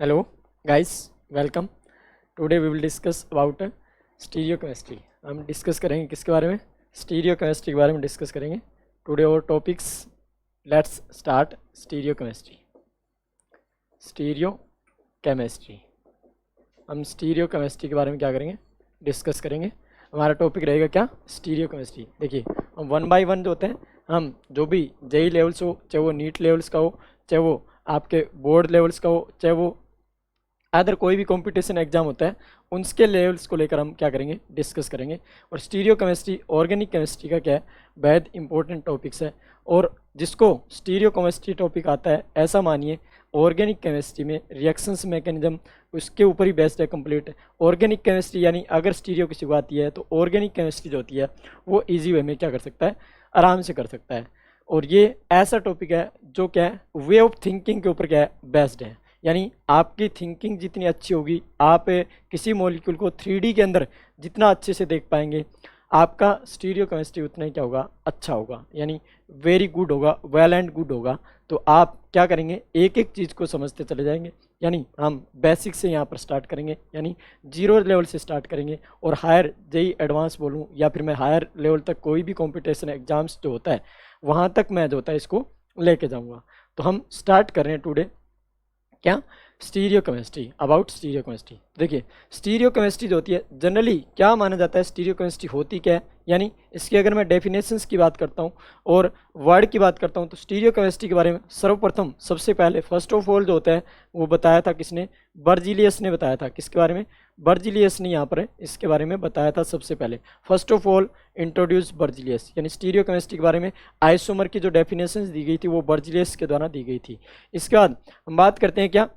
Hello guys, welcome. Today we will discuss about stereochemistry. हम discuss करेंगे किसके बारे में? स्टीरियोकेमिस्ट्री के बारे में डिस्कस करेंगे. टुडे और topics, let's start stereochemistry. Stereochemistry, हम स्टीरियोकेमिस्ट्री के बारे में क्या करेंगे? डिस्कस करेंगे. हमारा टॉपिक रहेगा क्या? स्टीरियोकेमिस्ट्री. देखिए, हम वन बाय वन जो होते हैं, हम जो भी जेई लेवल्स हो, चाहे वो नीट लेवल्स का हो, चाहे वो आपके बोर्ड लेवल्स का हो, चाहे वो अदर कोई भी कंपटीशन एग्जाम होता है, उनके लेवल्स को लेकर हम क्या करेंगे? डिस्कस करेंगे. और स्टीरियोकेमिस्ट्री ऑर्गेनिक केमिस्ट्री का क्या है? बेहद इंपॉर्टेंट टॉपिक्स है. और जिसको स्टीरियोकेमिस्ट्री टॉपिक आता है, ऐसा मानिए ऑर्गेनिक केमिस्ट्री में रिएक्शंस मैकेनिज्म उसके ऊपर ही बेस्ड है कंप्लीट. ऑर्गेनिक केमिस्ट्री यानी अगर स्टीरियो की शुरुआत आती है तो ऑर्गेनिक केमिस्ट्री जो होती है वो ईजी वे में क्या कर सकता है? आराम से कर सकता है. और ये ऐसा टॉपिक है जो क्या है? वे ऑफ थिंकिंग के ऊपर क्या है? बेस्ड है. यानी आपकी थिंकिंग जितनी अच्छी होगी, आप किसी मॉलिक्यूल को 3D के अंदर जितना अच्छे से देख पाएंगे, आपका स्टीरियोकेमिस्ट्री उतना ही क्या होगा? अच्छा होगा. यानी वेरी गुड होगा, वेल एंड गुड होगा. तो आप क्या करेंगे? एक एक चीज़ को समझते चले जाएंगे. यानी हम बेसिक से यहाँ पर स्टार्ट करेंगे, यानी जीरो लेवल से स्टार्ट करेंगे. और हायर जेई एडवांस बोलूँ या फिर मैं हायर लेवल तक कोई भी कॉम्पिटिशन एग्जाम्स जो होता है वहाँ तक मैं जो होता है इसको लेके जाऊँगा. तो हम स्टार्ट कर रहे हैं टुडे क्या? स्टीरियोकेमिस्ट्री. About stereochemistry. देखिए, स्टीरियोकेमिस्ट्री जो होती है जनरली क्या माना जाता है? स्टीरियोकेमिस्ट्री होती क्या है? यानी इसकी अगर मैं डेफिनेशंस की बात करता हूँ और वर्ड की बात करता हूँ तो स्टीरियोकेमिस्ट्री के बारे में सर्वप्रथम सबसे पहले फर्स्ट ऑफ ऑल जो होता है वो बताया था किसने? बर्जीलियस ने बताया था. किसके बारे में? बर्जीलियस ने यहाँ पर इसके बारे में बताया था सबसे पहले. First of all introduce Berzelius. यानी स्टीरियोकेमिस्ट्री के बारे में आइसोमर की जो डेफिनेशंस दी गई थी वो बर्जीलियस के द्वारा दी गई थी. इसके बाद हम बात करते हैं क्या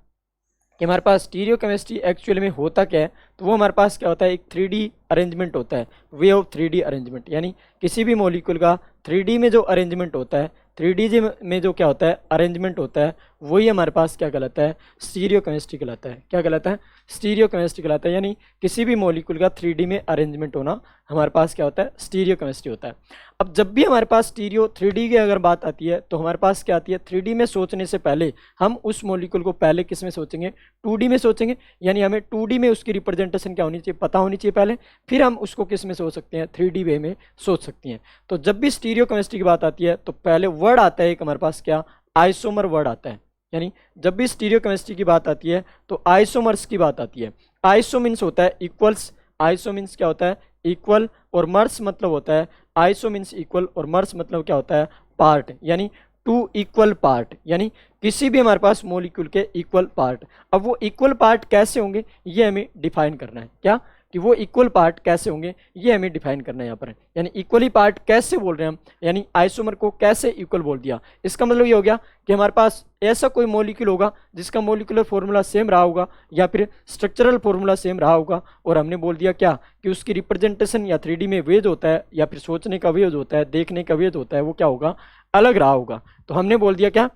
कि हमारे पास स्टीरियोकेमिस्ट्री एक्चुअली में होता क्या है? तो वो हमारे पास क्या होता है? एक 3D अरेंजमेंट होता है, वे ऑफ 3D अरेंजमेंट. यानी किसी भी मॉलिक्यूल का 3D में जो अरेंजमेंट होता है, 3D में जो क्या होता है? अरेंजमेंट होता है, वही हमारे पास क्या कहलाता है? स्टीरियोकेमिस्ट्री कहलाता है. क्या कहलाता है? स्टीरियोकेमिस्ट्री कहलाता है. यानी किसी भी मॉलिक्यूल का 3D में अरेंजमेंट होना हमारे पास क्या होता है? स्टीरियोकेमिस्ट्री होता है. अब जब भी हमारे पास स्टीरियो 3D की अगर बात आती है तो हमारे पास क्या आती है? 3D में सोचने से पहले हम उस मॉलिक्यूल को पहले किस में सोचेंगे? 2D में सोचेंगे. यानी हमें 2D में उसकी रिप्रेजेंटेशन क्या होनी चाहिए? पता होनी चाहिए पहले. फिर हम उसको किस में सोच सकते हैं? 3D वे में सोच सकते हैं. तो जब भी स्टीरियोकेमिस्ट्री की बात आती है तो पहले वर्ड आता है एक हमारे पास क्या? आइसोमर वर्ड आता है. यानी जब भी स्टीरियोकेमिस्ट्री की बात आती है तो आइसोमर्स की बात आती है. आइसो मीन्स होता है इक्वल्स. आइसो मीन्स क्या होता है? इक्वल. और मर्स मतलब होता है, आइसो मीन्स इक्वल और मर्स मतलब क्या होता है? पार्ट. यानी टू इक्वल पार्ट. यानी किसी भी हमारे पास मॉलिक्यूल के इक्वल पार्ट. अब वो इक्वल पार्ट कैसे होंगे ये हमें डिफाइन करना है. क्या? कि वो इक्वल पार्ट कैसे होंगे ये हमें डिफाइन करना है यहाँ पर. यानी इक्वली पार्ट कैसे बोल रहे हैं हम? यानी आइसोमर को कैसे इक्वल बोल दिया? इसका मतलब ये हो गया कि हमारे पास ऐसा कोई मॉलिक्यूल होगा जिसका मॉलिक्यूलर फॉर्मूला सेम रहा होगा या फिर स्ट्रक्चरल फॉर्मूला सेम रहा होगा, और हमने बोल दिया क्या कि उसकी रिप्रेजेंटेशन या 3D में वेज होता है या फिर सोचने का वेज होता है, देखने का वेज होता है, वो क्या होगा? अलग रहा होगा. तो हमने बोल दिया क्या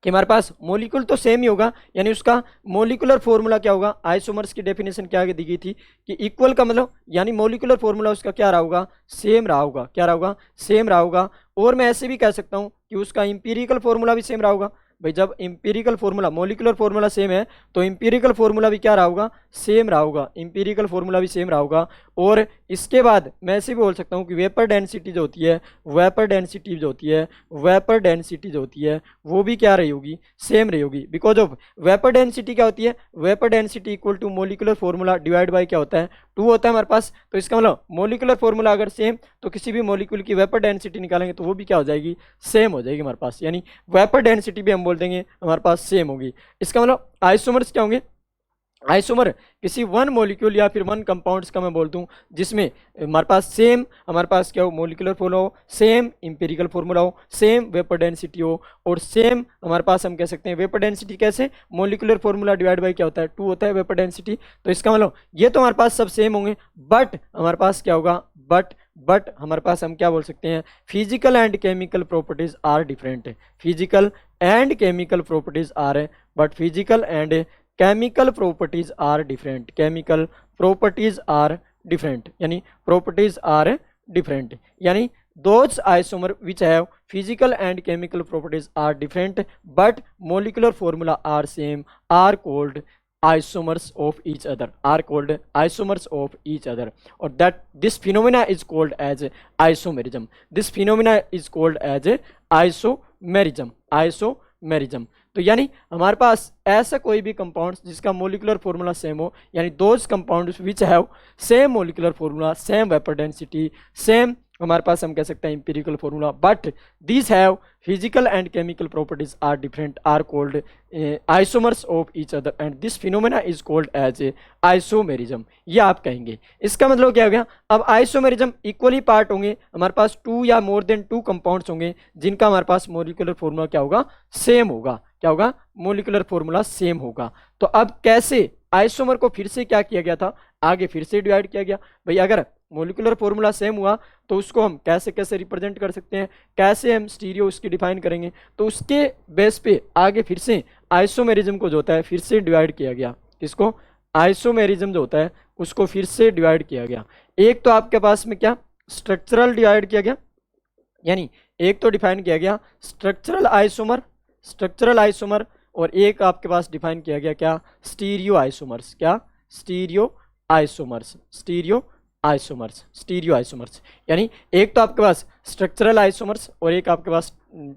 कि हमारे पास मॉलिक्यूल तो सेम ही होगा. यानी उसका मॉलिक्यूलर फॉर्मूला क्या होगा? आइसोमर्स की डेफिनेशन क्या दी गई थी कि इक्वल का मतलब यानी मॉलिक्यूलर फॉर्मूला उसका क्या रहा होगा? सेम रहा होगा. क्या रहा होगा? सेम रहा होगा. और मैं ऐसे भी कह सकता हूं कि उसका इंपीरिकल फॉर्मूला भी सेम रहा होगा. भाई जब empirical formula molecular formula same है तो इंपीरिकल फॉर्मूला भी क्या रहा होगा? सेम रहा होगा. इंपीरिकल फॉर्मूला भी सेम रहा होगा. और इसके बाद मैं ऐसे भी बोल सकता हूँ कि वेपर डेंसिटी जो होती है, वेपर डेंसिटी जो होती है, वेपर डेंसिटी जो होती है वो भी क्या रही होगी? सेम रही होगी. बिकॉज ऑफ वेपर डेंसिटी क्या होती है? Vapour density equal to molecular formula divide by क्या होता है? 2 होता है हमारे पास. तो इसका मतलब मॉलिक्यूलर फॉर्मूला अगर सेम तो किसी भी मॉलिक्यूल की वेपर डेंसिटी निकालेंगे तो वो भी क्या हो जाएगी? सेम हो जाएगी हमारे पास. यानी वेपर डेंसिटी भी हम बोल देंगे हमारे पास सेम होगी. इसका मतलब आइसोमर्स क्या होंगे? आइसोमर किसी वन मॉलिक्यूल या फिर वन कंपाउंड्स का मैं बोल दूं जिसमें हमारे पास सेम हमारे पास क्या हो? मॉलिक्यूलर फॉर्मूला हो, सेम इंपीरिकल फॉर्मूला हो, सेम वेपर डेंसिटी हो, और सेम हमारे पास हम कह सकते हैं वेपर डेंसिटी कैसे? मॉलिक्यूलर फॉर्मूला डिवाइड बाई क्या होता है? 2 होता है वेपर डेंसिटी. तो इसका मतलब ये तो हमारे पास सब सेम होंगे, बट हमारे पास क्या होगा? बट हमारे पास हम क्या बोल सकते हैं? Physical and chemical properties are different. Physical and chemical properties are, but physical and chemical properties are different. Chemical properties are different. यानी properties are different. यानी those isomer which have physical and chemical properties are different but molecular formula are same are called isomers of each other, are called isomers of each other, or that this phenomena is called as isomerism. This phenomena is called as isomerism, isomerism. तो यानी हमारे पास ऐसा कोई भी compound जिसका molecular formula same हो, यानी those compounds which have same molecular formula, same vapour density, same हमारे पास हम कह सकते हैं empirical formula, but these have physical and chemical properties are different are called isomers of each other and this phenomena is called as isomerism. ये आप कहेंगे। इसका मतलब क्या हो गया, अब आइसोमेरिज्म इक्वली पार्ट होंगे, हमारे पास 2 या मोर देन 2 कंपाउंड्स होंगे जिनका हमारे पास मोलिकुलर फॉर्मूला क्या होगा, सेम होगा। क्या होगा, मोलिकुलर फॉर्मूला सेम होगा। तो अब कैसे आइसोमर को फिर से क्या किया गया था, आगे फिर से डिवाइड किया गया। भाई अगर मोलिकुलर फॉर्मूला सेम हुआ तो उसको हम कैसे कैसे रिप्रेजेंट कर सकते हैं, कैसे हम स्टीरियो उसकी डिफाइन करेंगे, तो उसके बेस पे आगे फिर से आइसोमेरिज्म को जो होता है फिर से डिवाइड किया गया। किसको, आइसोमेरिज्म जो होता है उसको फिर से डिवाइड किया गया। एक तो आपके पास में क्या स्ट्रक्चरल डिवाइड किया गया, यानी एक तो डिफाइन किया गया स्ट्रक्चरल आइसोमर, स्ट्रक्चरल आइसोमर, और एक आपके पास डिफाइन किया गया क्या, स्टीरियो आइसोमर्स। क्या, stereo isomers, stereo isomers, stereo isomers. यानी एक तो आपके पास स्ट्रक्चरल आइसोमर्स और एक आपके पास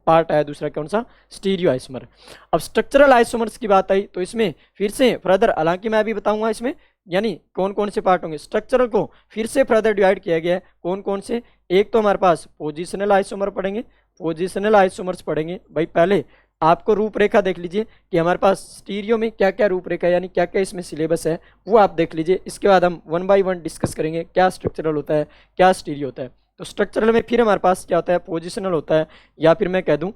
पार्ट आया दूसरा कौन सा, स्टीरियो आइसोमर। अब स्ट्रक्चरल आइसोमर्स की बात आई तो इसमें फिर से फर्दर, हालांकि मैं अभी बताऊंगा इसमें यानी कौन कौन से पार्ट होंगे। स्ट्रक्चरल को फिर से फर्दर डिवाइड किया गया है, कौन कौन से, एक तो हमारे पास पोजिशनल आइसोमर पढ़ेंगे, पोजिशनल आइसोमर्स पढ़ेंगे। भाई पहले आपको रूपरेखा देख लीजिए कि हमारे पास स्टीरियो में क्या क्या रूपरेखा है, यानी क्या क्या इसमें सिलेबस है वो आप देख लीजिए। इसके बाद हम 1 बाय 1 डिस्कस करेंगे क्या स्ट्रक्चरल होता है, क्या स्टीरियो होता है। तो स्ट्रक्चरल में फिर हमारे पास क्या होता है, पोजिशनल होता है, या फिर मैं कह दूं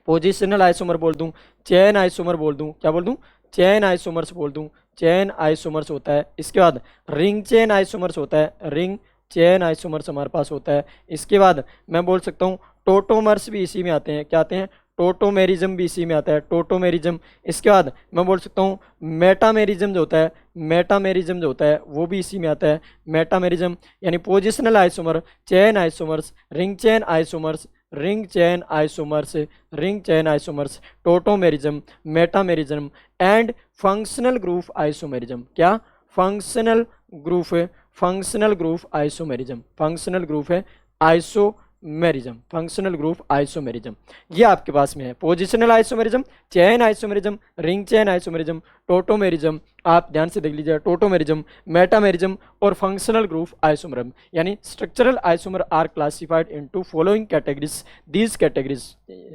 पोजिशनल आइसोमर बोल दूं, चेन आइसोमर बोल दूं, क्या बोल दूं, चेन आइसोमर्स बोल दूं, चेन आइसोमर्स होता है। इसके बाद रिंग चेन आइसोमर्स होता है, रिंग चेन आइसोमर्स हमारे पास होता है। इसके बाद मैं बोल सकता हूँ टोटोमर्स भी इसी में आते हैं, क्या आते हैं, टोटोमेरिज्म भी इसी में आता है, टोटोमेरिज्म। इसके बाद मैं बोल सकता हूँ मेटामेरिज्म जो होता है, मेटामेरिज्म जो होता है वो भी इसी में आता है, मेटामेरिज्म। यानी positional isomer, chain isomers, ring chain isomers, ring chain isomers, ring chain isomers, tautomerism, metamerism and functional group isomerism. क्या, फंक्शनल ग्रुप है, functional group isomerism, functional group है आइसोमेरिज्म, फंक्शनल ग्रुप आइसोमेरिज्म। ये आपके पास में है positional isomerism, chain isomerism, ring chain isomerism, tautomerism. आप ध्यान से देख लीजिए, टोटोमेरिज्म, मेटामेरिज्म और फंक्शनल ग्रुप आइसोमेरिज्म। यानी structural isomer are classified into following categories, these categories,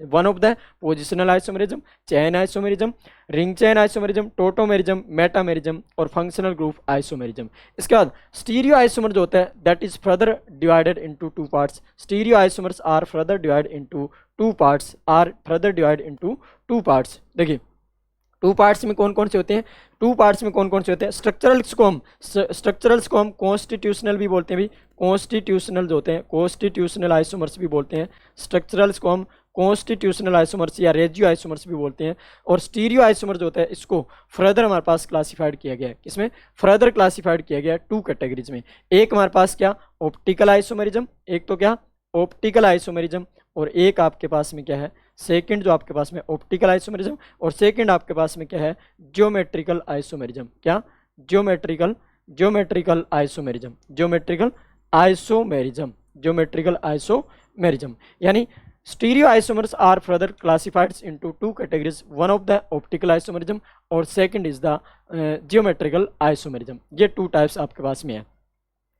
one of the positional isomerism, chain isomerism, ring chain isomerism, tautomerism, metamerism और functional group isomerism. इसके बाद स्टीरियो आइसोमर जो होता है that is further divided into 2 parts. Stereo isomers are further divide into 2 parts, are further divide into 2 parts. देखिए 2 parts में कौन कौन से होते हैं, 2 पार्ट्स में कौन कौन से होते हैं, स्ट्रक्चरल्स को हम कॉन्स्टिट्यूशनल भी बोलते हैं। भी कॉन्स्टिट्यूशनल जो होते हैं, कॉन्स्टिट्यूशनल आइसोमर्स भी बोलते हैं, स्ट्रक्चरल्स को हम कॉन्स्टिट्यूशनल आइसोमर्स या रेजियो आइसोमर्स भी बोलते हैं। और स्टीरियो आइसोमर जो होता है इसको फर्दर हमारे पास क्लासिफाइड किया गया है, किसमें, फर्दर क्लासिफाइड किया गया है 2 कैटेगरीज में। एक हमारे पास क्या, ऑप्टिकल आइसोमेरिज्म, एक तो क्या ऑप्टिकल आइसोमेरिज्म, और एक आपके पास में क्या है, सेकंड जो आपके पास में ऑप्टिकल आइसोमेरिज्म, और सेकंड आपके पास में क्या है, ज्योमेट्रिकल आइसोमेरिज्म। क्या, geometrical, geometrical isomerism, geometrical isomerism, geometrical isomerism. यानी stereo isomers are further classified into 2 categories, one of the optical isomerism और second is the geometrical isomerism. ये 2 टाइप्स आपके पास में है।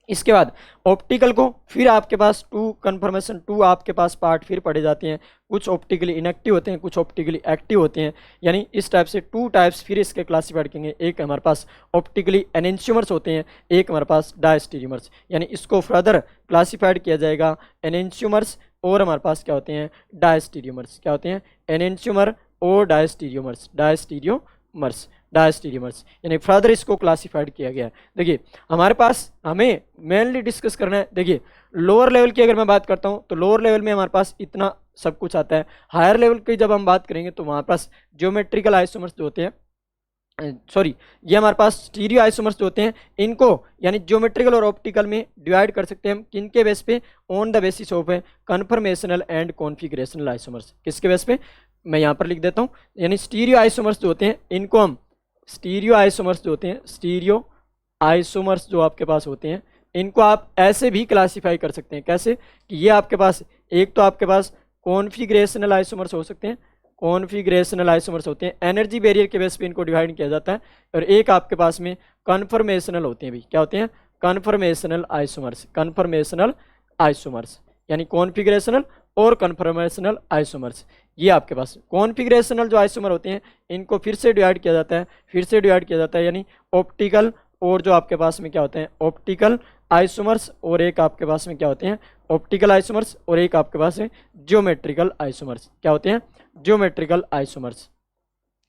इसके बाद ऑप्टिकल को फिर आपके पास 2 कन्फर्मेशन 2 आपके पास पार्ट फिर पढ़े जाते हैं, कुछ ऑप्टिकली इनएक्टिव होते हैं, कुछ ऑप्टिकली एक्टिव होते हैं। यानी इस टाइप से 2 टाइप्स फिर इसके क्लासिफाइड करेंगे। एक हमारे पास ऑप्टिकली एनेंशियोमर्स होते हैं, एक हमारे पास डायस्टीरियोमर्स। यानी इसको फर्दर क्लासिफाइड किया जाएगा एनेंशियोमर्स और हमारे पास क्या होते हैं, डायस्टीरियोमर्स। क्या होते हैं, एनेंशियोमर और डायस्टीरियोमर्स, डायस्टीरियोमर्स, डायस्टीरियोमर्स। यानी फर्दर इसको क्लासिफाइड किया गया है। देखिए हमारे पास हमें मेनली डिस्कस करना है, देखिए लोअर लेवल की अगर मैं बात करता हूँ तो लोअर लेवल में हमारे पास इतना सब कुछ आता है। हायर लेवल की जब हम बात करेंगे तो हमारे पास ज्योमेट्रिकल आइसोमर्स जो होते हैं सॉरी, ये हमारे पास स्टीरियो आइसोमर्स जो होते हैं इनको यानी ज्योमेट्रिकल और ऑप्टिकल में डिवाइड कर सकते हैं हम किनके बेस पे, on the basis of conformational and configurational isomers. किसके बेस पे, मैं यहाँ पर लिख देता हूँ, यानी स्टीरियो आइसोमर्स जो होते हैं इनको हम स्टीरियो आइसोमर्स जो होते हैं, स्टीरियो आइसोमर्स जो आपके पास होते हैं इनको आप ऐसे भी क्लासीफाई कर सकते हैं। कैसे कि ये आपके पास एक तो आपके पास कॉन्फिगरेशनल आइसोमर्स हो सकते हैं, कॉन्फिगरेशनल आइसोमर्स होते हैं, एनर्जी बैरियर के बेस पे इनको डिवाइड किया जाता है, और एक आपके पास में कन्फर्मेशनल होते हैं भी। क्या होते हैं, कन्फर्मेशनल आइसोमर्स, कन्फर्मेशनल आइसोमर्स यानी कॉन्फिगरेशनल और कन्फर्मेशनल आइसोमर्स। ये आपके पास कॉन्फिगरेशनल जो आइसोमर होते हैं इनको फिर से डिवाइड किया जाता है, फिर से डिवाइड किया जाता है यानी ऑप्टिकल और जो आपके पास में क्या होते हैं ऑप्टिकल आइसोमर्स, और एक आपके पास में क्या होते हैं ऑप्टिकल आइसोमर्स, और एक आपके पास है ज्योमेट्रिकल आइसोमर्स। क्या होते हैं, ज्योमेट्रिकल आइसोमर्स,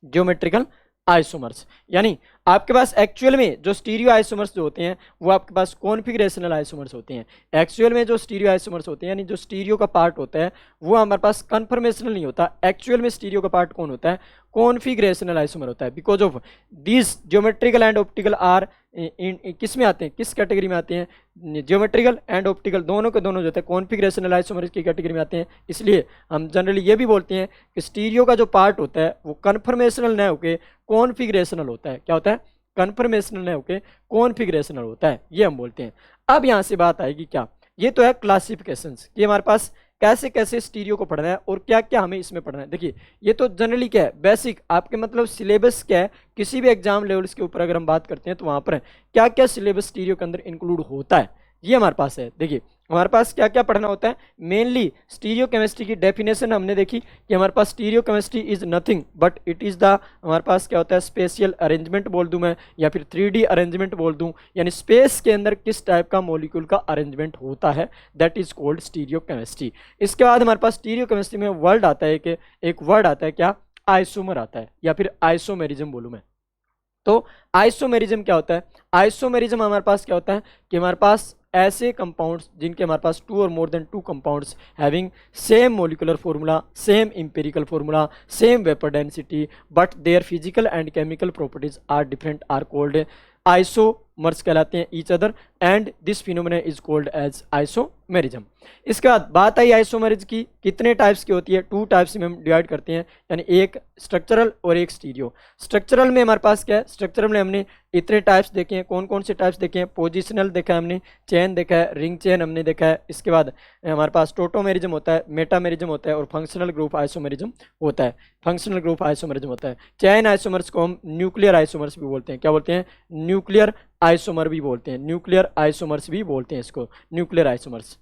ज्योमेट्रिकल आइसोमर्स। यानी आपके पास एक्चुअल में जो स्टीरियो आइसोमर्स जो होते हैं वो आपके पास कॉन्फिगरेशनल आइसोमर्स होते हैं। एक्चुअल में जो स्टीरियो आइसोमर्स होते हैं यानी जो स्टीरियो का पार्ट होता है वो हमारे पास कन्फर्मेशनल नहीं होता। एक्चुअल में स्टीरियो का पार्ट कौन होता है, कॉन्फिगरेशनल आइसोमर होता है। Because of this geometrical and optical are किस में आते हैं, किस कैटेगरी में आते हैं, ज्योमेट्रिकल एंड ऑप्टिकल दोनों के दोनों जो होते हैं कॉन्फिगरेशनल आइसोमर्स की कैटेगरी में आते हैं। इसलिए हम जनरली ये भी बोलते हैं कि स्टीरियो का जो पार्ट होता है वो कन्फर्मेशनल न होकर कॉन्फिगरेशनल होता है। क्या होता है, कन्फर्मेशनल न होकर कॉन्फिगरेशनल होता है, ये हम बोलते हैं। अब यहाँ से बात आएगी क्या, ये तो है क्लासिफिकेशंस कि हमारे पास कैसे कैसे स्टीरियो को पढ़ना है और क्या क्या हमें इसमें पढ़ना है। देखिए ये तो जनरली क्या है, बेसिक आपके मतलब सिलेबस क्या है, किसी भी एग्जाम लेवल्स के ऊपर अगर हम बात करते हैं तो वहाँ पर क्या क्या सिलेबस स्टीरियो के अंदर इंक्लूड होता है ये हमारे पास है। देखिए हमारे पास क्या क्या पढ़ना होता है, मेनली स्टीरियो केमिस्ट्री की डेफिनेशन हमने देखी कि हमारे पास stereo chemistry is nothing but it is the, हमारे पास क्या होता है स्पेशियल अरेंजमेंट बोल दूं मैं या फिर 3D अरेंजमेंट बोल दूं, यानी स्पेस के अंदर किस टाइप का मॉलिक्यूल का अरेंजमेंट होता है, that is called stereo chemistry. इसके बाद हमारे पास स्टीरियो केमिस्ट्री में वर्ड आता है कि एक वर्ड आता है क्या, आइसोमर आता है या फिर आइसोमेरिज्म बोलूँ मैं। तो आइसोमेरिज्म क्या होता है, आइसोमेरिज्म हमारे पास क्या होता है कि हमारे पास ऐसे कंपाउंड्स जिनके हमारे पास 2 और more than 2 compounds having same molecular formula, same empirical formula, same vapour density but their physical and chemical properties are different are called isomers कहलाते हैं each other, and this phenomena is called as isomerism. इसके बाद बात आई isomerism की, कितने types की होती है, 2 टाइप्स में हम डिवाइड करते हैं, यानी एक स्ट्रक्चरल और एक स्टीरियो। स्ट्रक्चरल में हमारे पास क्या है, स्ट्रक्चरल में हमने इतने टाइप्स देखे हैं, कौन कौन से टाइप्स देखे हैं, पोजिशनल देखा है हमने, चेन देखा है, रिंग चेन हमने देखा है, इसके बाद हमारे पास टोटोमेरिज्म होता है, मेटामेरिज्म होता है और फंक्शनल ग्रुप आइसोमेरिज्म होता है, फंक्शनल ग्रुप आइसोमेरिज्म होता है। चेन आइसोमर्स को हम न्यूक्लियर आइसोमर्स भी बोलते हैं, क्या बोलते हैं, न्यूक्लियर आइसोमर भी बोलते हैं, न्यूक्लियर आइसोमर्स भी बोलते हैं इसको, न्यूक्लियर आइसोमर्स।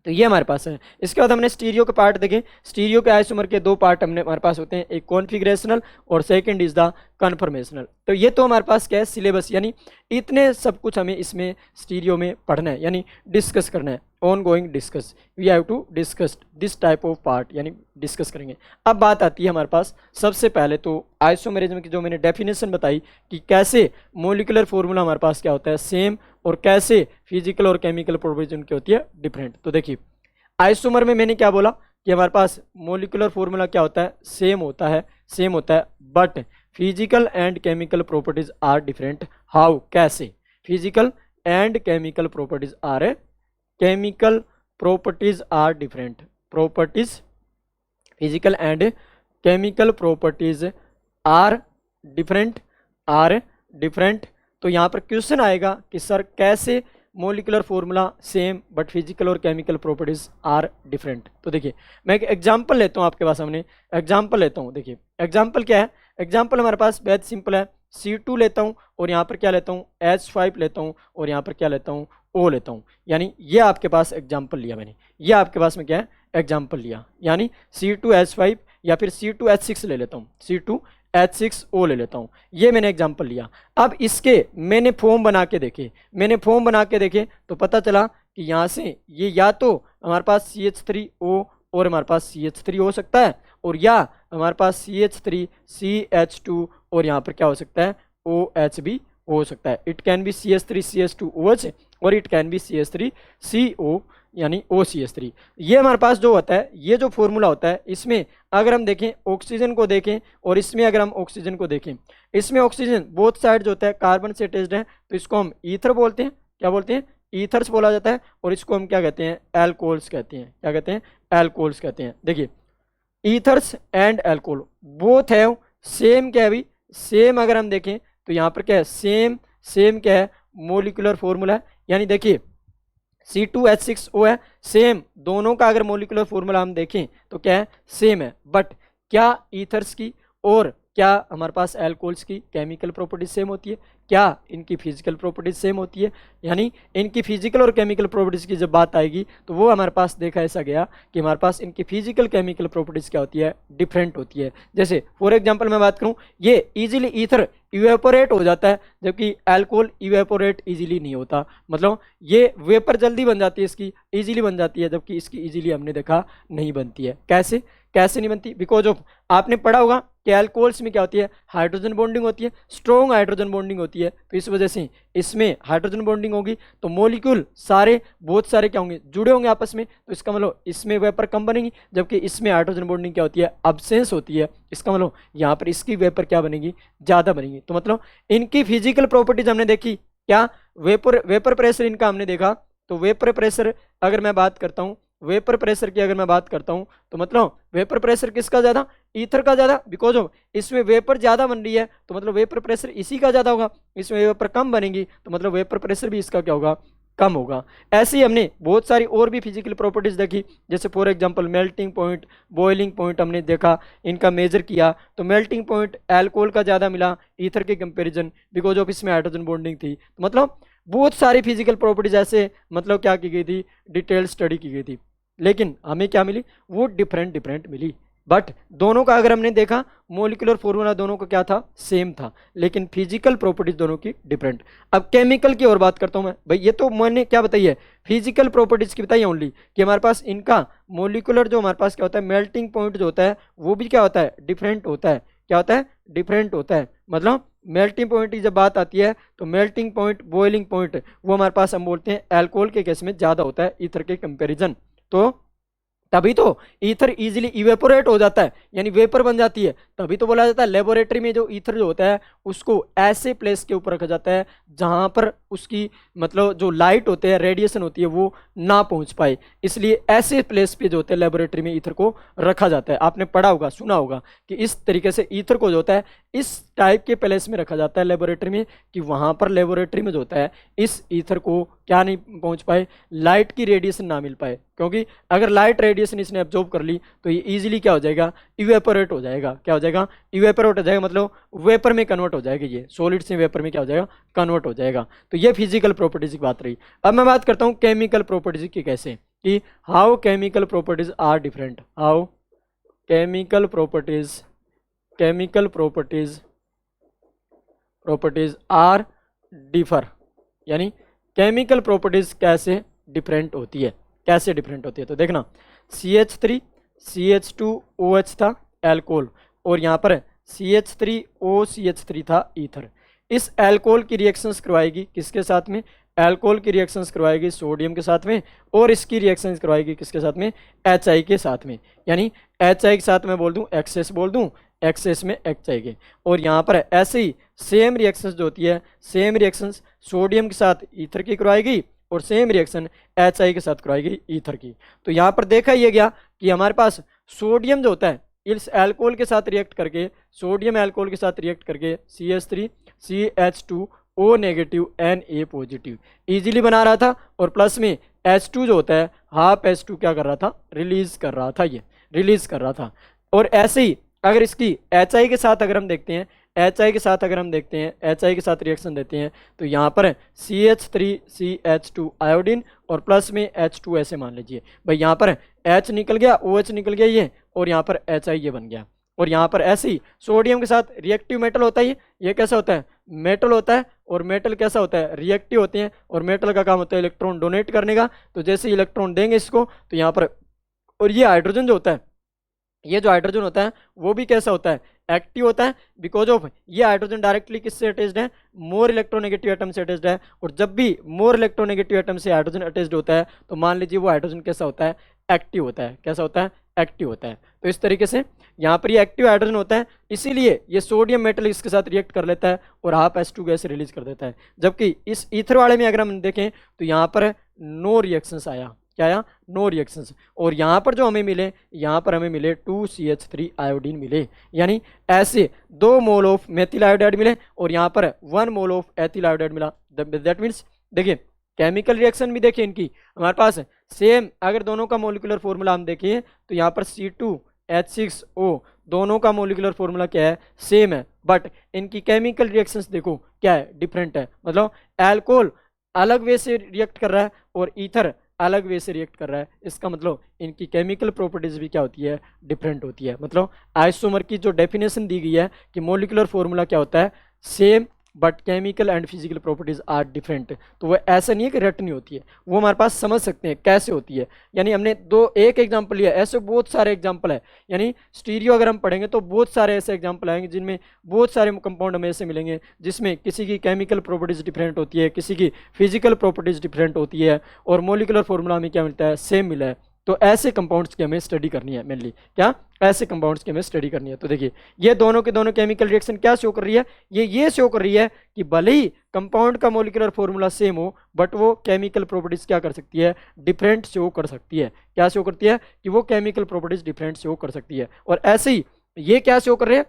तो ये हमारे पास है। इसके बाद हमने स्टीरियो के पार्ट देखे, स्टीरियो के आइसोमर के 2 पार्ट हमने हमारे पास होते हैं, एक कॉन्फिगरेशनल और सेकंड इज द कन्फर्मेशनल। तो ये तो हमारे पास क्या है सिलेबस, यानी इतने सब कुछ हमें इसमें स्टीरियो में पढ़ना है, यानी डिस्कस करना है, on going discuss, we have to discuss this type of part, यानी डिस्कस करेंगे। अब बात आती है हमारे पास सबसे पहले तो आइसोमेरिज्म की जो मैंने डेफिनेशन बताई कि कैसे मोलिकुलर फॉर्मूला हमारे पास क्या होता है सेम और कैसे फिजिकल और केमिकल प्रॉपर्टीज उनकी होती है डिफरेंट। तो देखिए आइसोमर में मैंने क्या बोला कि हमारे पास मोलिकुलर फॉर्मूला क्या होता है, सेम होता है, सेम होता है, but physical and chemical properties are different. How, कैसे, physical and chemical properties are different, properties physical and chemical properties are different. तो यहाँ पर क्वेश्चन आएगा कि सर कैसे molecular formula same but physical और केमिकल प्रॉपर्टीज आर डिफरेंट। तो देखिए मैं एक एग्जांपल लेता हूँ आपके पास, हमने एग्जांपल लेता हूँ। देखिए एग्जांपल क्या है, एग्जांपल हमारे पास बहुत सिंपल है, C2 लेता हूँ और यहाँ पर क्या लेता हूँ H5 लेता हूँ और यहाँ पर क्या लेता हूँ O लेता हूँ, यानी ये आपके पास एग्जाम्पल लिया मैंने, ये आपके पास में क्या है एग्जाम्पल लिया, यानी C2H5 या फिर C2H6 ले लेता हूँ, C2H6O ले लेता हूँ, ये मैंने एग्जाम्पल लिया। अब इसके मैंने फॉर्म बना के देखे, तो पता चला कि यहाँ से ये या तो हमारे पास CH3O और हमारे पास CH3 हो सकता है, और या हमारे पास CH3 CH2 और यहाँ पर क्या हो सकता है OH भी हो सकता है। It can be CH3 CH2 OH और it can be CH3 CO यानी OCH3। ये हमारे पास जो होता है, ये जो फॉर्मूला होता है, इसमें अगर हम देखें ऑक्सीजन को देखें और इसमें अगर हम ऑक्सीजन को देखें, इसमें ऑक्सीजन बोथ साइड जो होता है कार्बन से अटैच्ड है, तो इसको हम ईथर बोलते हैं। क्या बोलते हैं? ईथर्स बोला जाता है। और इसको हम क्या कहते हैं? एल्कोहल्स कहते हैं। क्या कहते हैं? एल्कोहल्स कहते हैं। देखिए ethers and alcohol both have same, क्या है भाई? सेम। अगर हम देखें तो यहाँ पर क्या है? सेम। सेम क्या है? मोलिकुलर फॉर्मूला है। यानी देखिए C2H6O है, सेम। दोनों का अगर मोलिकुलर फॉर्मूला हम देखें तो क्या है? सेम है। बट क्या ईथर्स की और क्या हमारे पास एल्कोहल्स की केमिकल प्रॉपर्टीज सेम होती है? क्या इनकी फिजिकल प्रॉपर्टीज सेम होती है? यानी इनकी फिजिकल और केमिकल प्रॉपर्टीज की जब बात आएगी तो वो हमारे पास देखा ऐसा गया कि हमारे पास इनकी फिजिकल केमिकल प्रॉपर्टीज क्या होती है? डिफरेंट होती है। जैसे फॉर एग्जांपल मैं बात करूं, ये इजीली ईथर इवेपोरेट हो जाता है, जबकि अल्कोहल इवेपोरेट इजीली नहीं होता। मतलब ये वेपर जल्दी बन जाती है, इसकी इजीली बन जाती है, जबकि इसकी इजीली हमने देखा नहीं बनती है। कैसे? कैसे नहीं बनती? बिकॉज ऑफ आपने पढ़ा होगा कि अल्कोहल्स में क्या होती है? हाइड्रोजन बॉन्डिंग होती है, स्ट्रॉन्ग हाइड्रोजन बॉन्डिंग होती है। तो इस वजह से इसमें हाइड्रोजन बॉन्डिंग होगी तो मॉलिक्यूल सारे बहुत सारे क्या होंगे? जुड़े होंगे आपस में। तो इसका मतलब इसमें वेपर कम बनेगी, जबकि इसमें हाइड्रोजन बॉन्डिंग क्या होती है? अब्सेंस होती है। इसका मतलब यहाँ पर इसकी वेपर क्या बनेगी? ज़्यादा बनेगी। तो मतलब इनकी फिजिकल प्रॉपर्टीज हमने देखी। क्या? वेपर प्रेशर इनका हमने देखा। तो वेपर प्रेशर अगर मैं बात करता हूँ, वेपर प्रेशर की अगर मैं बात करता हूं तो मतलब वेपर प्रेशर किसका ज्यादा? ईथर का ज्यादा। बिकॉज ऑफ इसमें वेपर ज्यादा बन रही है तो मतलब वेपर प्रेशर इसी का ज्यादा होगा। इसमें वेपर कम बनेगी तो मतलब वेपर प्रेशर भी इसका क्या होगा? कम होगा। ऐसे ही हमने बहुत सारी और भी फिजिकल प्रॉपर्टीज देखी, जैसे for example melting point, boiling point हमने देखा, इनका मेजर किया तो मेल्टिंग पॉइंट अल्कोहल का ज्यादा मिला ईथर के कंपैरिजन, बिकॉज ऑफ इसमें हाइड्रोजन बॉन्डिंग थी। तो मतलब बहुत सारी फिजिकल प्रॉपर्टीज ऐसे मतलब क्या की गई थी? डिटेल स्टडी की गई थी। लेकिन हमें क्या मिली? वो डिफरेंट डिफरेंट मिली। बट दोनों का अगर हमने देखा मोलिकुलर फॉर्मूला दोनों का क्या था? सेम था, लेकिन फिजिकल प्रॉपर्टीज दोनों की डिफरेंट। अब केमिकल की और बात करता हूं मैं। भाई ये तो मैंने क्या बताई है? फिजिकल प्रॉपर्टीज की बताई है ओनली, कि हमारे पास इनका मोलिकुलर जो हमारे पास क्या होता है? मेल्टिंग पॉइंट जो होता है वो भी क्या होता है? डिफरेंट होता है। क्या होता है? डिफरेंट होता है। मतलब मेल्टिंग पॉइंट की जब बात आती है तो मेल्टिंग पॉइंट, बॉइलिंग पॉइंट वो हमारे पास हम बोलते हैं अल्कोहल के केस में ज्यादा होता है ईथर के कंपेरिजन। तो तभी तो ईथर इजीली इवेपोरेट हो जाता है, यानी वेपर बन जाती है। तभी तो बोला जाता है लेबोरेटरी में जो ईथर जो होता है उसको ऐसे प्लेस के ऊपर रखा जाता है जहां पर उसकी मतलब जो लाइट होते हैं, रेडिएशन होती है, वो ना पहुंच पाए। इसलिए ऐसे प्लेस पे जो होते हैं लेबोरेटरी में ईथर को रखा जाता है। आपने पढ़ा होगा, सुना होगा कि इस तरीके से ईथर को जो होता है इस टाइप के प्लेस में रखा जाता है लेबोरेटरी में, कि वहां पर लेबोरेटरी में जो होता है इस ईथर को क्या नहीं पहुंच पाए? लाइट की रेडिएशन ना मिल पाए। क्योंकि अगर लाइट रेडिएशन इसने एब्जॉर्ब कर ली तो ये इजीली क्या हो जाएगा? इवेपोरेट हो जाएगा। क्या हो जाएगा? इवेपोरेट हो जाएगा, मतलब वेपर में कन्वर्ट हो जाएगा। ये सॉलिड से वेपर में क्या हो जाएगा? कन्वर्ट हो जाएगा। तो ये फिजिकल प्रॉपर्टीज की बात रही। अब मैं बात करता हूँ केमिकल प्रॉपर्टीज की। कैसे? कि how chemical properties are different. How chemical properties are differ, यानी केमिकल प्रॉपर्टीज कैसे डिफरेंट होती है? कैसे डिफरेंट होती है? तो देखना CH3 CH2OH था अल्कोहल, और यहाँ पर CH3OCH3 था ईथर। इस अल्कोहल की रिएक्शंस करवाएगी किसके साथ में? अल्कोहल की रिएक्शंस करवाएगी सोडियम के साथ में, और इसकी रिएक्शंस करवाएगी किसके साथ में? HI के साथ में। यानी HI के साथ में बोल दूं एक्सेस, बोल दूं एक्सेस में HI के। और यहाँ पर ऐसे ही सेम रिएक्शंस जो होती है, सेम रिएक्शंस सोडियम के साथ ईथर की करवाएगी और सेम रिएक्शन HI के साथ करवाएगी ईथर की। तो यहाँ पर देखा यह गया कि हमारे पास सोडियम जो होता है इस अल्कोहल के साथ रिएक्ट करके, सोडियम अल्कोहल के साथ रिएक्ट करके CH3 CH2O negative Na positive easily बना रहा था, और प्लस में H2 जो होता है हाफ H2 क्या कर रहा था? रिलीज कर रहा था, ये रिलीज कर रहा था। और ऐसे ही अगर इसकी HI के साथ अगर हम देखते हैं, HI के साथ अगर हम देखते हैं, HI के साथ रिएक्शन देते हैं तो यहाँ पर CH3CH2 आयोडीन और प्लस में H2 ऐसे मान लीजिए। भाई यहाँ पर H निकल गया, OH निकल गया ये, और यहाँ पर HI ये बन गया। और यहाँ पर ऐसे ही सोडियम के साथ रिएक्टिव मेटल होता है, ये कैसा होता है? मेटल होता है। और मेटल कैसा होता है? रिएक्टिव होते हैं, और मेटल का काम होता है इलेक्ट्रॉन डोनेट करने का। तो जैसे इलेक्ट्रॉन देंगे इसको तो यहाँ पर, और ये हाइड्रोजन जो होता है, ये जो हाइड्रोजन होता है वो भी कैसा होता है? एक्टिव होता है बिकॉज ऑफ ये हाइड्रोजन डायरेक्टली किससे अटैच्ड है, मोर इलेक्ट्रोनेगेटिव एटम से अटैच्ड है, और जब भी मोर इलेक्ट्रोनेगेटिव एटम से हाइड्रोजन अटैच्ड होता है तो मान लीजिए वो हाइड्रोजन कैसा होता है, एक्टिव होता है। कैसा होता है, एक्टिव होता है। तो इस तरीके से यहाँ पर ये एक्टिव हाइड्रोजन होता है, इसीलिए ये सोडियम मेटल इसके साथ रिएक्ट कर लेता है और हाफ H2 गैस रिलीज कर देता है। जबकि इस ईथर वाले में अगर हम देखें तो यहाँ पर नो रिएक्शंस आया, क्या आया, नो रिएक्शंस। और यहाँ पर जो हमें मिले, यहाँ पर हमें मिले 2CH3 आयोडीन मिले, यानी ऐसे 2 मोल ऑफ मेथिल आयोडाइड मिले और यहाँ पर 1 मोल ऑफ एथिल आयोडाइड मिला। दैट मीन्स देखिए केमिकल रिएक्शन भी देखिए इनकी हमारे पास सेम, अगर दोनों का मोलिकुलर फॉर्मूला हम देखें तो यहाँ पर C2H6O दोनों का मोलिकुलर फॉर्मूला क्या है, सेम है, बट इनकी केमिकल रिएक्शंस देखो क्या है, डिफरेंट है। मतलब अल्कोहल अलग वे से रिएक्ट कर रहा है और ईथर अलग वे से रिएक्ट कर रहा है। इसका मतलब इनकी केमिकल प्रॉपर्टीज भी क्या होती है, डिफरेंट होती है। मतलब आइसोमर की जो डेफिनेशन दी गई है कि मोलिकुलर फॉर्मूला क्या होता है, same but chemical and physical properties are different. तो वो ऐसा नहीं है कि रट नहीं होती है, वो हमारे पास समझ सकते हैं कैसे होती है। यानी हमने एक एग्जांपल लिया, ऐसे बहुत सारे एग्जांपल है। यानी स्टीरियो अगर हम पढ़ेंगे तो बहुत सारे ऐसे एग्जांपल आएंगे जिनमें बहुत सारे कंपाउंड हमें ऐसे मिलेंगे जिसमें किसी की केमिकल प्रॉपर्टीज डिफरेंट होती है, किसी की फिजिकल प्रॉपर्टीज डिफरेंट होती है और मोलिकुलर फॉर्मूला हमें क्या मिलता है, सेम मिला है। तो ऐसे कंपाउंड्स की हमें स्टडी करनी है मेनली, क्या ऐसे कंपाउंड्स की हमें स्टडी करनी है। तो देखिए ये दोनों के दोनों केमिकल रिएक्शन क्या शो कर रही है, ये शो कर रही है कि भले ही कंपाउंड का मोलिकुलर फॉर्मूला सेम हो बट वो केमिकल प्रॉपर्टीज क्या कर सकती है, डिफरेंट शो कर सकती है। क्या शो करती है कि वो केमिकल प्रॉपर्टीज डिफरेंट शो कर सकती है। और ऐसे ही ये क्या शो कर रहे हैं,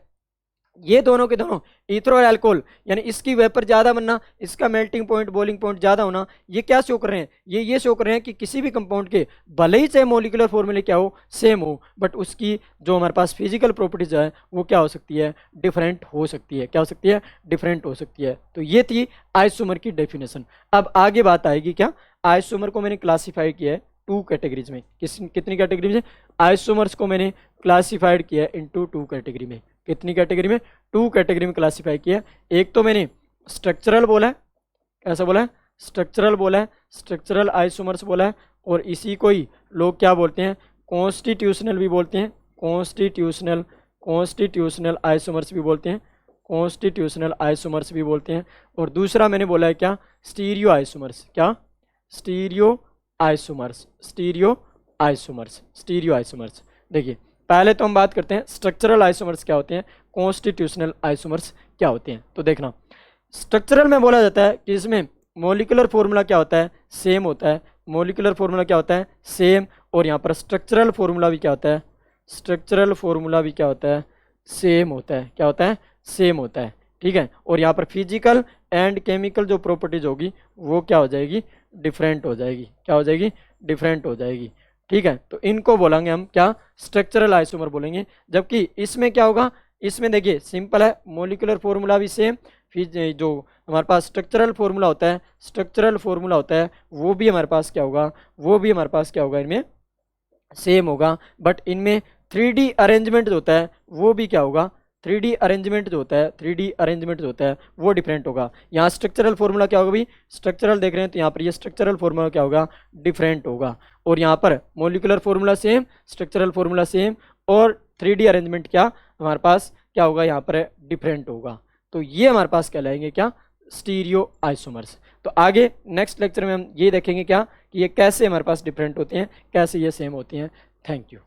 ये दोनों के दोनों ईथर और अल्कोहल, यानी इसकी वेपर ज्यादा बनना, इसका मेल्टिंग पॉइंट बॉइलिंग पॉइंट ज्यादा होना, ये क्या शो कर रहे हैं, ये शो कर रहे हैं कि किसी भी कंपाउंड के भले ही चाहे मोलिकुलर फॉर्मूले क्या हो, सेम हो, बट उसकी जो हमारे पास फिजिकल प्रॉपर्टीज है वो क्या हो सकती है, डिफरेंट हो सकती है। क्या हो सकती है, डिफरेंट हो सकती है। तो ये थी आइसोमर की डेफिनेशन। अब आगे बात आएगी क्या, आइसोमर को मैंने क्लासीफाई किया है 2 कैटेगरीज में। कितनी कैटेगरी में, आइसोमर्स को मैंने क्लासीफाइड किया है इनटू 2 कैटेगरी में। कितनी कैटेगरी में, 2 कैटेगरी में क्लासीफाई किया। एक तो मैंने स्ट्रक्चरल बोला है, ऐसा बोला है, स्ट्रक्चरल बोला है, स्ट्रक्चरल आइसोमर्स बोला है, और इसी को ही लोग क्या बोलते हैं, कॉन्स्टिट्यूशनल भी बोलते हैं, कॉन्स्टिट्यूशनल आइसोमर्स भी बोलते हैं, कॉन्स्टिट्यूशनल आइसोमर्स भी बोलते हैं। और दूसरा मैंने बोला है क्या, स्टीरियो आइसोमर्स। क्या, स्टीरियो आइसोमर्स, स्टीरियो आइसोमर्स। देखिए पहले तो हम बात करते हैं स्ट्रक्चरल आइसोमर्स क्या होते हैं, कॉन्स्टिट्यूशनल आइसोमर्स क्या होते हैं। तो देखना, स्ट्रक्चरल में बोला जाता है कि इसमें मोलिकुलर फॉर्मूला क्या होता है, सेम होता है। मोलिकुलर फॉर्मूला क्या होता है, सेम। और यहाँ पर स्ट्रक्चरल फॉर्मूला भी क्या होता है, स्ट्रक्चरल फॉर्मूला भी क्या होता है, सेम होता है। क्या होता है, सेम होता है। ठीक है। और यहाँ पर फिजिकल एंड केमिकल जो प्रॉपर्टीज होगी वो क्या हो जाएगी, डिफरेंट हो जाएगी। क्या हो जाएगी, डिफरेंट हो जाएगी। ठीक है। तो इनको बोलेंगे हम क्या, स्ट्रक्चरल आइसोमर बोलेंगे। जबकि इसमें क्या होगा, इसमें देखिए सिंपल है, मोलिकुलर फॉर्मूला भी सेम, फिर जो हमारे पास स्ट्रक्चरल फॉर्मूला होता है, वो भी हमारे पास क्या होगा, इनमें सेम होगा। बट इनमें 3D अरेंजमेंट जो होता है वो भी क्या होगा, 3D अरेंजमेंट जो होता है वो डिफरेंट होगा। यहाँ स्ट्रक्चरल फॉर्मूला क्या होगा भाई, स्ट्रक्चरल देख रहे हैं तो यहाँ पर ये स्ट्रक्चरल फॉर्मूला क्या होगा, डिफरेंट होगा। और यहाँ पर molecular formula same, structural formula same, और 3D अरेंजमेंट क्या हमारे पास क्या होगा, यहाँ पर डिफरेंट होगा। तो ये हमारे पास कहलाएंगे क्या, स्टीरियो आइसोमर्स। तो आगे नेक्स्ट लेक्चर में हम ये देखेंगे क्या कि ये कैसे हमारे पास डिफरेंट होते हैं, कैसे ये सेम होते हैं। Thank you.